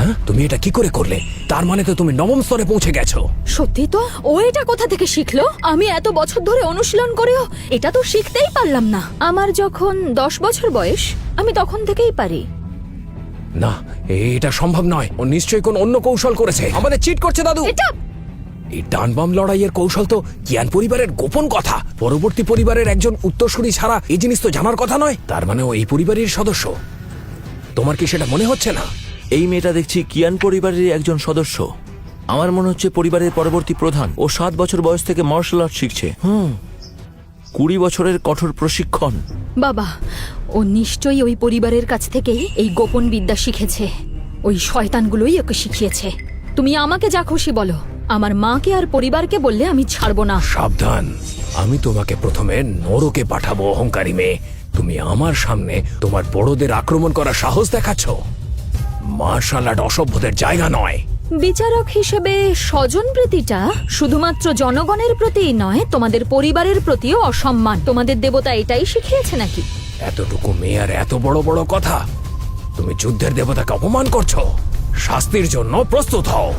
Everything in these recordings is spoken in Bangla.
হ্যাঁ, তুমি এটা কি করে করলে? তার মানে তো তুমি নবম স্তরে পৌঁছে গেছো। সত্যি তো? ও এটা কোথা থেকে শিখলো? আমি এত বছর ধরে অনুশীলন করেও এটা তো শিখতেই পারলাম না। আমার যখন 10 বছর বয়স, আমি তখন থেকেই পারি। না, এটা সম্ভব নয়। ও নিশ্চয়ই কোন অন্য কৌশল করেছে, আমাদের চিট করছে দাদু। এটা এই ডানবাম লড়াইয়ের কৌশল তো কিয়ান পরিবারের গোপন কথা। পরবর্তী পরিবারের একজন উত্তরসূরি ছাড়া এই জিনিস তো জানার কথা নয়। তার মানে ও এই পরিবারের সদস্য। তোমার কি সেটা মনে হচ্ছে না? এই মেয়েটা দেখছি কিয়ান পরিবারের একজন সদস্য। আমার মনে হচ্ছে পরিবারের পরবর্তী প্রধান। ও 7 বছর বয়স থেকে মার্শাল আর্ট শিখছে। 20 বছরের কঠোর প্রশিক্ষণ। বাবা, ও নিশ্চয়ই ওই পরিবারের কাছ থেকেই এই গোপন বিদ্যা শিখেছে। ওই শয়তানগুলোই ওকে শিখিয়েছে। তুমি আমাকে যা খুশি বলো, আমার মাকে আর পরিবারকে বললে আমি ছাড়বো না। সাবধান, আমি তোমাকে প্রথমে নরকে পাঠাবো অহংকারী মেয়ে। তুমি আমার সামনে তোমার বড়দের আক্রমণ করার সাহস দেখাচ্ছ? মার্শাল আর্ট অসভ্যদের জায়গা নয়। বিচারক হিসেবে স্বজন প্রীতিটা শুধুমাত্র জনগণের প্রতিই নয়, তোমাদের পরিবারের প্রতিও অসম্মান। তোমাদের দেবতা এটাই শিখিয়েছে নাকি? এতটুকু মেয়ে আর এত বড় বড় কথা? তুমি যুদ্ধের দেবতাকে অপমান করছো। শাস্তির জন্য প্রস্তুত হও।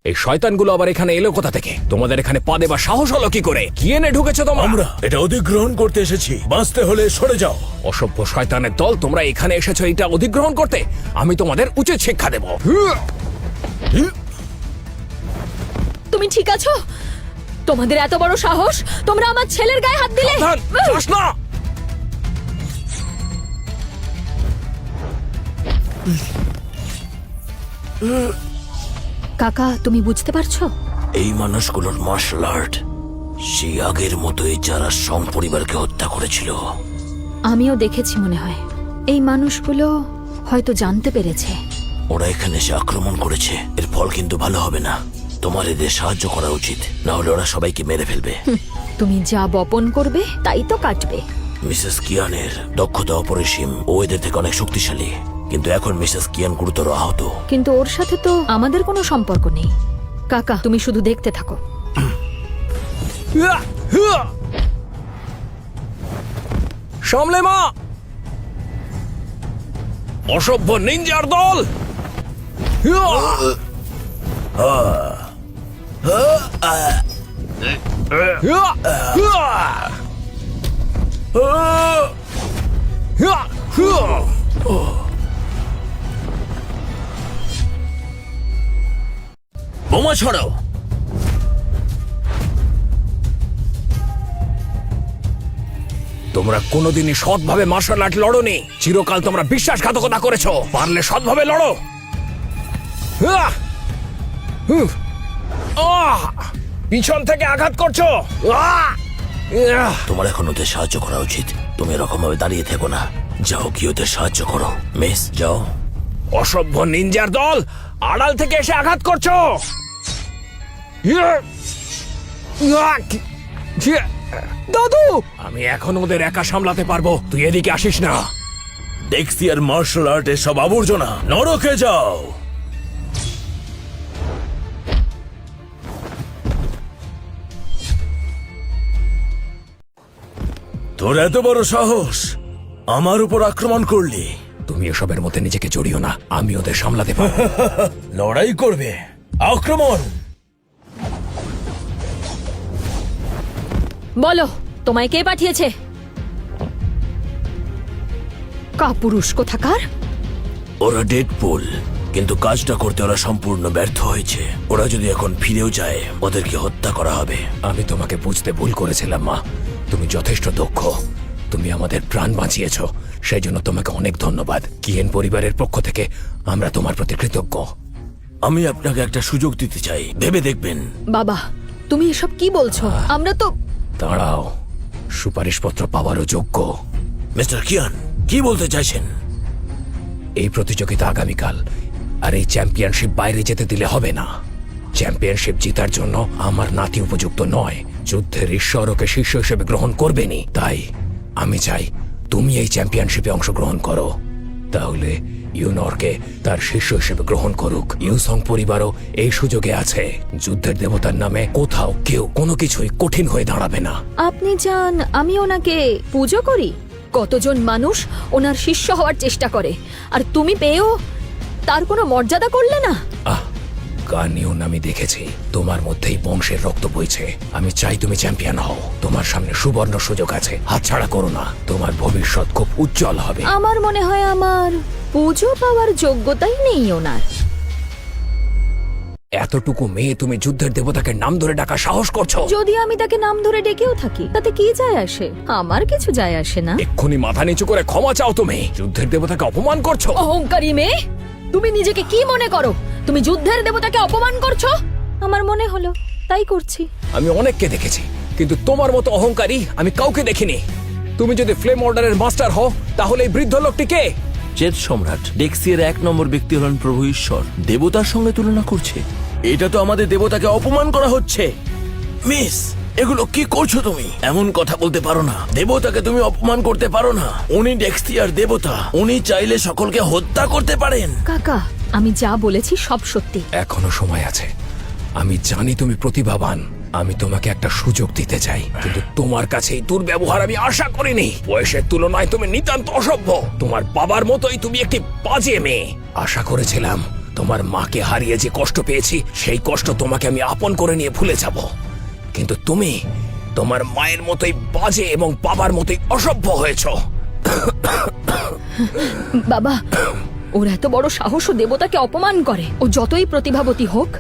এই শয়তানগুলো আবার এখানে এলো কোথা থেকে? তোমাদের এখানে পা দেবার সাহস হলো কি করে? কি এনে ঢুকেছো তোমরা? আমরা এটা অধিগ্রহণ করতে এসেছি। বাঁচতে হলে সরে যাও। অসভ্য শয়তানের দল, তোমরা এখানে এসেছো এটা অধিগ্রহণ করতে। আমি তোমাদের উচিত শিক্ষা দেব। তুমি ঠিক আছো? তোমাদের এত বড় সাহস, তোমরা আমার ছেলের গায়ে হাত দিলে? সাবধান, যাস না। কাকা, তুমি বুঝতে পারছো? এই মানুষগুলোর মার্শাল আর্ট সেই আগের মতোই যারা সং পরিবারকে হত্যা করেছিল। আমিও দেখেছি মনে হয়। এই মানুষগুলো হয়তো জানতে পেরেছে। ওরা এখানে এসে আক্রমণ করেছে। এর ফল কিন্তু ভালো হবে না। তোমার এদের সাহায্য করা উচিত, না হলে ওরা সবাইকে মেরে ফেলবে। তুমি যা বপন করবে তাই তো কাটবে। মিসেস কিয়ানের দক্ষতা অপরিসীম। ও এদের থেকে অনেক শক্তিশালী, কিন্তু এখন মিসেস কিয়ান গুরুতর আহত। কিন্তু ওর সাথে তো আমাদের কোনো সম্পর্ক নেই। কাকা, তুমি শুধু দেখতে থাকো। সামলে মা, অসভ্য নিনজার দল। বোমা ছড়াও। তোমরা কোনোদিনই সৎভাবে মার্শাল আর্ট লড়োনি। চিরকাল তোমরা বিশ্বাসঘাতকতা করেছো। পারলে সৎভাবে লড়ো। পিছন থেকে আঘাত করছো। তোমার এখন ওদের সাহায্য করা উচিত। তুমি এরকম ভাবে দাঁড়িয়ে থেকো না। যাও, কি ওদের সাহায্য করো। মিস, যাও। অসভ্য নিনজার দল, আড়াল থেকে এসে আঘাত করছো। দাদু, আমি এখন ওদের একা সামলাতে পারবো। তুই এদিকে আসিস না। দেখছি আর মার্শাল আর্টের সব আবর্জনা। নরকে যাও। তোর এত বড় সাহস, আমার উপর আক্রমণ করলি? তুমি এসবের মধ্যে নিজেকে জড়িও না। আমি ওদের সামলাতে পারবো। লড়াই করবে? আক্রমণ! বলো, তোমায় কে পাঠিয়েছে? কাপুরুষ কোথাকার। ওরা ডেডপুল, কিন্তু কাজটা করতে ওরা সম্পূর্ণ ব্যর্থ হয়েছে। ওরা যদি এখন ফিরেও যায়, ওদেরকে হত্যা করা হবে। আমি তোমাকে বুঝতে ভুল করেছিলাম মা। তুমি যথেষ্ট দক্ষ। তুমি আমাদের প্রাণ বাঁচিয়েছো, সেই জন্য তোমাকে অনেক ধন্যবাদ। কিয়েন পরিবারের পক্ষ থেকে আমরা তোমার প্রতি কৃতজ্ঞ। আমি আপনাকে একটা সুযোগ দিতে চাই, ভেবে দেখবেন। বাবা, তুমি এসব কি বলছো? আমরা তো... দাঁড়াও, সুপারিশপত্র পাওয়ারও যোগ্য। মিস্টার কিয়ান, কি বলতে চাইছেন? এই প্রতিযোগিতা আগামীকাল, আর এই চ্যাম্পিয়নশিপ বাইরে যেতে দিলে হবে না। চ্যাম্পিয়নশিপ জেতার জন্য আমার নাতি উপযুক্ত নয়। যুদ্ধের ঈশ্বর ওকে শিষ্য হিসেবে গ্রহণ করবেনি। তাই আমি চাই তুমি এই চ্যাম্পিয়নশিপে অংশগ্রহণ করো। তাহলে ইউনরকে তার শিষ্য হিসেবে গ্রহণ করুক। ইউসং পরিবারও এই সুযোগে আছে। যুদ্ধের দেবতার নামে কোথাও কেউ কোনো কিছুই কঠিন হয়ে দাঁড়াবে না। আপনি চান আমি ওনাকে পুজো করি? কতজন মানুষ ওনার শিষ্য হওয়ার চেষ্টা করে, আর তুমি পেয়েও তার কোনো মর্যাদা করলে না। কানিয়ন, আমি দেখেছি তোমার মধ্যেই বংশের রক্ত বইছে। আমি চাই তুমি চ্যাম্পিয়ন হও। তোমার সামনে সুবর্ণ সুযোগ আছে, হাতছাড়া করো না। তোমার ভবিষ্যৎ খুব উজ্জ্বল হবে। আমার মনে হয় আমার পুজো পাওয়ার যোগ্যতাই নেই ওনার। এতটুকু মেয়ে তুমি যুদ্ধের দেবতাকে নাম ধরে ডাকা সাহস করছো? যদি আমি তাকে নাম ধরে ডেকেও থাকি তাতে কি যায় আসে? আমার কিছু যায় আসে না। এক্ষুনি মাথা নিচু করে ক্ষমা চাও। তুমি যুদ্ধের দেবতাকে অপমান করছো। অহংকারী মেয়ে, তুমি নিজেকে কি মনে করো? তুমি যুদ্ধের দেবতাকে অপমান করছো? আমার মনে হলো তাই করছি। আমি অনেককে দেখেছি, কিন্তু তোমার মতো অহংকারী আমি কাউকে দেখিনি। তুমি যদি ফ্লেম অর্ডারের মাস্টার হও, তাহলে এই বৃদ্ধ লোকটি কে? জেদ সম্রাট ডেক্সিয়ার 1 নম্বর ব্যক্তি হলেন প্রভু ঈশ্বর। দেবতার সঙ্গে তুলনা করছে। এটা তো আমাদের দেবতাকে অপমান করা হচ্ছে। মিস, এগুলো কি করছো তুমি? এমন কথা বলতে পারো না। দেবতাকে তুমি অপমান করতে পারো না। উনি ডেক্সিয়ার দেবতা। উনি চাইলে সকলকে হত্যা করতে পারেন। কাকা, আমি যা বলেছি সব সত্যি। এখনো সময় আছে। আমি জানি তুমি প্রতিভাবান। আমি তোমাকে একটা সুযোগ দিতে চাই, কিন্তু তোমার কাছে এই দুর্ব্যবহার আমি আশা করিনি। বয়সের তুলনায় তুমি নিতান্ত অসভ্য। তোমার বাবার মতোই তুমি একটি বাজে মেয়ে। আশা করেছিলাম তোমার মাকে হারিয়ে যে কষ্ট পেয়েছি, সেই কষ্ট তোমাকে আমি আপন করে নিয়ে ভুলে যাব। কিন্তু তুমি তোমার মায়ের মতোই বাজে এবং বাবার মতোই অসভ্য হয়েছো। বাবা, ওর এত বড় সাহস ও দেবতাকে অপমান করে। ও যতই প্রতিভাবতী হোক,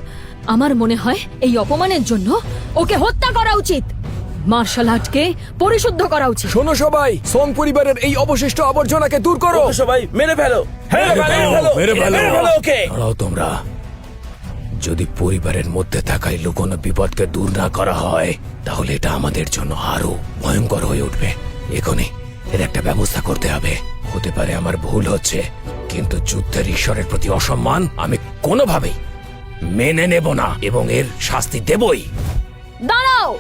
আমার মনে হয় এই অপমানের জন্য ওকে হত্যা করা উচিত। মার্শাল আর্টকে পরিশুদ্ধ করা উচিত। শোনো সবাই, সোং পরিবারের এই অবশিষ্ট আবর্জনাকে দূর করো। সবাই মেরে ফেলো, মেরে ফেলো ওকে। দাঁড়াও তোমরা। যদি পরিবারের মধ্যে থাকা এই লুকোনো বিপদকে দূর না করা হয়, তাহলে এটা আমাদের জন্য আরো ভয়ঙ্কর হয়ে উঠবে। এখনই এর একটা ব্যবস্থা করতে হবে। হতে পারে আমার ভুল হচ্ছে, কিন্তু যুদ্ধের ঈশ্বরের প্রতি অসম্মান আমি কোনোভাবেই মেনে নেব না, এবং এর শাস্তি দেবই। দাঁড়াও!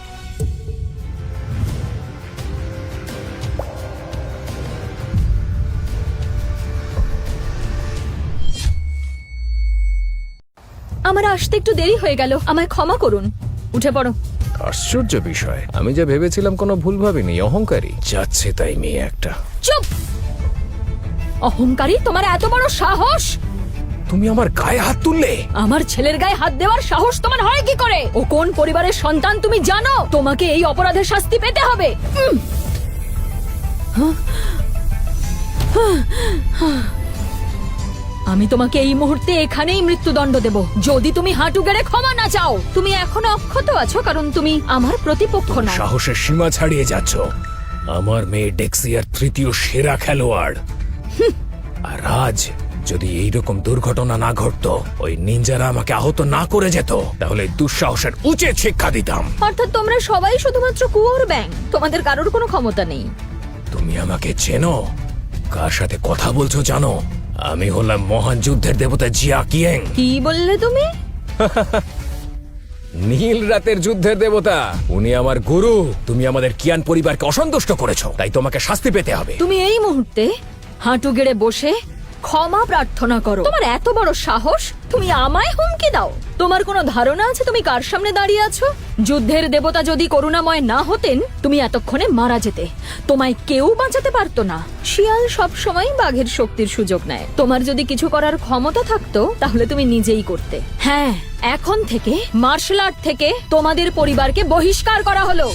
আমার আসতে একটু দেরি হয়ে গেল, আমায় ক্ষমা করুন। উঠে পড়ো। আশ্চর্য বিষয়, আমি যা ভেবেছিলাম কোনো ভুল ভাবিনি। অহংকারী যাচ্ছে তাই মেয়ে একটা। চুপ! অহংকারী, তোমার এত বড় সাহস! তুমি আমার গায়ে হাত তুললে? আমার ছেলের গায়ে হাত দেওয়ার সাহস তোমার হয় কি করে? ও কোন পরিবারের সন্তান তুমি জানো? তোমাকে এই অপরাধের শাস্তি পেতে হবে। আমি তোমাকে এই মুহূর্তে এখানেই মৃত্যুদণ্ড দেব, যদি তুমি হাঁটু গেড়ে ক্ষমা না চাও। তুমি এখনো অক্ষত আছো, কারণ তুমি আমার প্রতিপক্ষ না। সাহসের সীমা ছাড়িয়ে যাচ্ছ। আমার মেয়ে ডেক্সিয়ার 3য় সেরা খেলোয়াড়। আর আজ যদি এইরকম দুর্ঘটনা না ঘটতো, ওই নিনজারা আমাকে আহত না করে যেত, তাহলে দুঃসাহসের উচিত শিক্ষা দিতাম। অর্থাৎ তোমরা সবাই শুধুমাত্র কুয়োর ব্যাং, তোমাদের কারোর কোনো ক্ষমতা নেই। তুমি আমাকে চেনো? কার সাথে কথা বলছো জানো? আমি হলাম মহান যুদ্ধের দেবতা জিয়া কিয়েং। কি বললে তুমি? নীল রাতের যুদ্ধের দেবতা। উনি আমার গুরু। তুমি আমাদের কিয়ান পরিবারকে অসন্তুষ্ট করেছো, তাই তোমাকে শাস্তি পেতে হবে। তুমি এই মুহূর্তে হাঁটু গেড়ে বসে ক্ষমা প্রার্থনা করো। তোমার এত বড় সাহস, তুমি আমায় হুমকি দাও? তোমার কোনো ধারণা আছে তুমি কার সামনে দাঁড়িয়ে আছো? যুদ্ধের দেবতা যদি করুণাময় না হতেন, তুমি এতক্ষণে মারা যেতে। তোমায় কেউ বাঁচাতে পারতো না। শিয়াল সব সময় বাঘের শক্তির সুযোগ নেয়। তোমার যদি কিছু করার ক্ষমতা থাকতো, তাহলে তুমি নিজেই করতে। হ্যাঁ, এখন থেকে মার্শাল আর্ট থেকে তোমাদের পরিবারকে বহিষ্কার করা হলো।